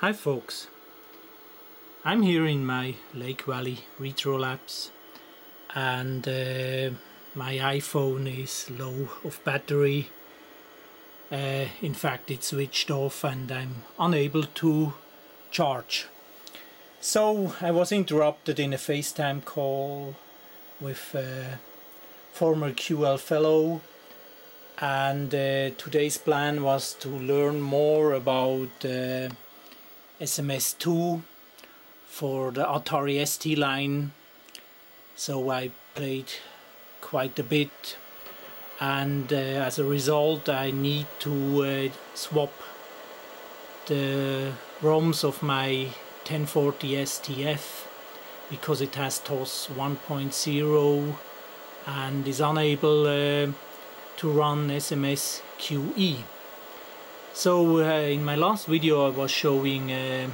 Hi folks, I'm here in my Lake Valley Retro Labs and my iPhone is low of battery. In fact, it's switched off and I'm unable to charge. So I was interrupted in a FaceTime call with a former QL fellow, and today's plan was to learn more about SMS2 for the ATARI ST line. So I played quite a bit, and as a result I need to swap the ROMs of my 1040 STF because it has TOS 1.0 and is unable to run SMSQE. So in my last video I was showing the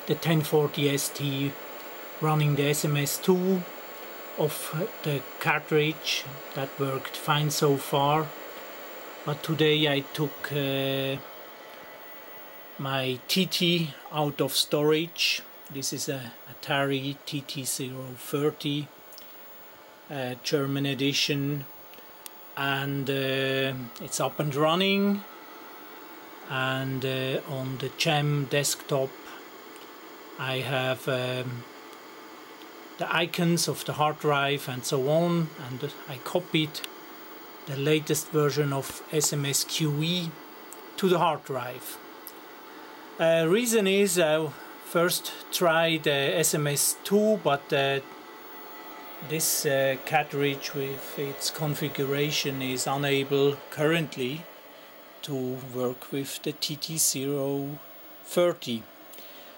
1040 ST running the SMS2 of the cartridge. That worked fine so far, but today I took my TT out of storage. This is a ATARI TT030 German edition, and it's up and running, and on the QJUMP desktop I have the icons of the hard drive and so on, and I copied the latest version of SMSQE to the hard drive. Reason is I first tried SMS2, but this cartridge with its configuration is unable currently to work with the TT030.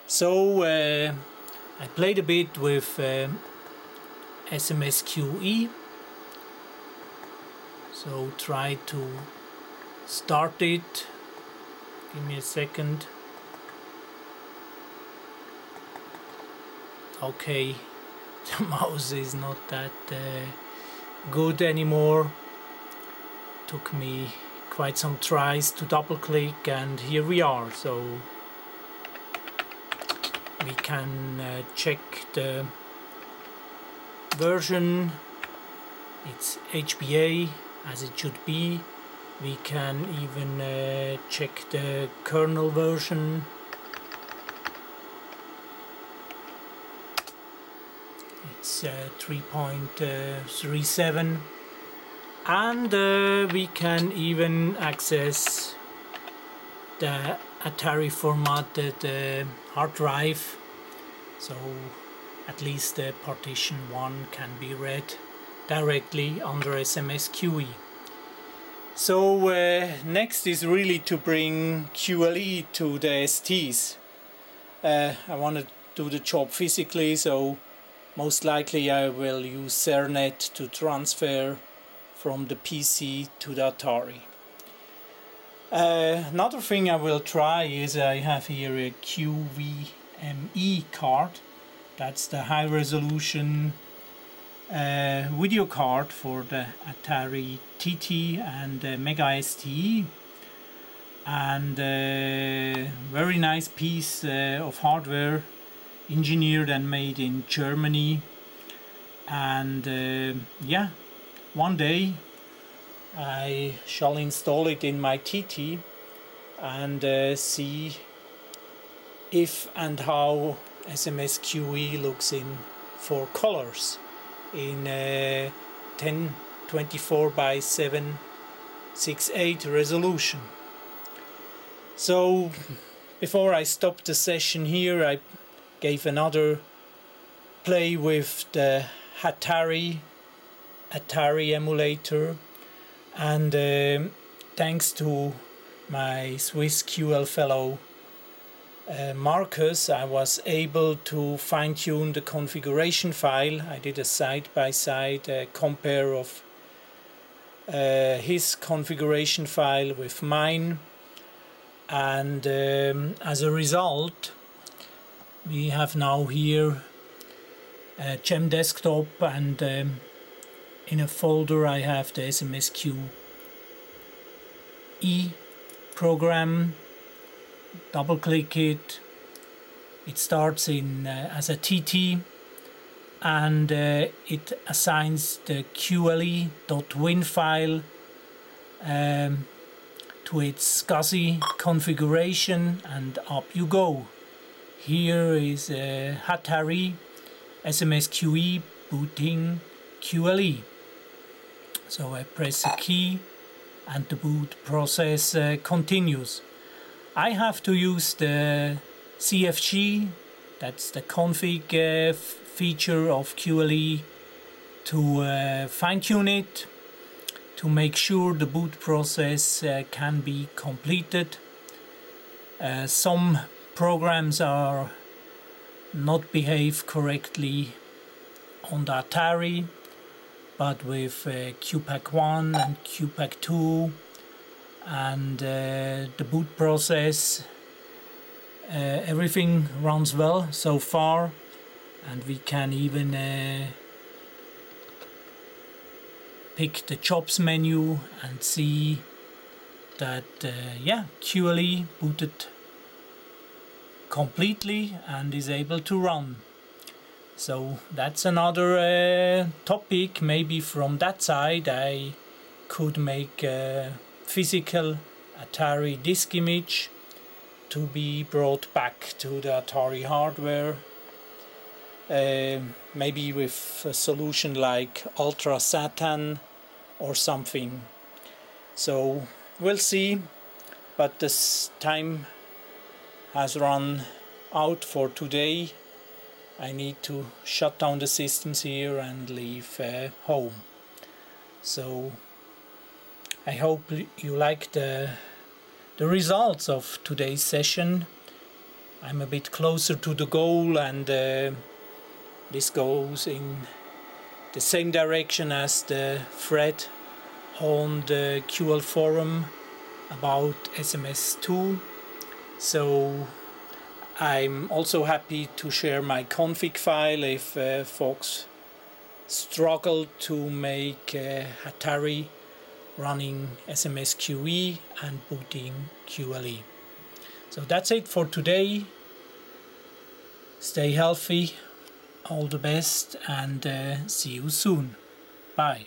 So I played a bit with SMSQE, so try to start it. Give me a second. Okay, the mouse is not that good anymore. Took me quite some tries to double click, and here we are. So we can check the version. It's HBA as it should be. We can even check the kernel version. It's 3.37, and we can even access the ATARI formatted hard drive, so at least partition 1 can be read directly under SMSQE. So next is really to bring QLE to the STs. I want to do the job physically, so most likely I will use Ethernet to transfer from the PC to the ATARI. Another thing I will try is I have here a QVME card. That's the high resolution video card for the ATARI TT and Mega ST, and very nice piece of hardware, engineered and made in Germany. And yeah, one day I shall install it in my TT and see if and how SMSQE looks in 4 colors in 1024 by 768 resolution. So before I stop the session here, I gave another play with the ATARI emulator, and thanks to my Swiss QL fellow Marcus, I was able to fine-tune the configuration file. I did a side-by-side compare of his configuration file with mine, and as a result we have now here a QJUMP desktop, and in a folder I have the SMSQE program, double click it. It starts in as a TT, and it assigns the QLE.win file to its SCSI configuration, and up you go. Here is ATARI SMSQ booting QLE. So I press a key and the boot process continues. I have to use the CFG, that's the config feature of QLE, to fine-tune it, to make sure the boot process can be completed. Some programs are not behave correctly on the ATARI, but with QPAC1 and QPAC2 and the boot process, everything runs well so far, and we can even pick the jobs menu and see that yeah, QLE booted completely and is able to run. So that's another topic. Maybe from that side I could make a physical ATARI disk image to be brought back to the ATARI hardware, maybe with a solution like Ultra Satan or something. So we'll see, but this time has run out for today. I need to shut down the systems here and leave home. So I hope you like the results of today's session. I'm a bit closer to the goal, and this goes in the same direction as the thread on the QL forum about SMS2. So I'm also happy to share my config file if folks struggle to make ATARI running SMSQE and booting QLE. So that's it for today. Stay healthy, all the best, and see you soon. Bye.